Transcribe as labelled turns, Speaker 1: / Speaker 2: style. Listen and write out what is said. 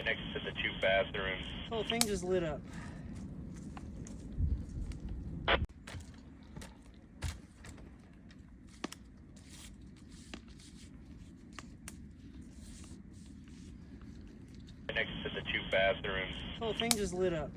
Speaker 1: Next to the two bathrooms.
Speaker 2: The whole thing just lit up.
Speaker 1: Next to the two bathrooms.
Speaker 2: The whole thing just lit up.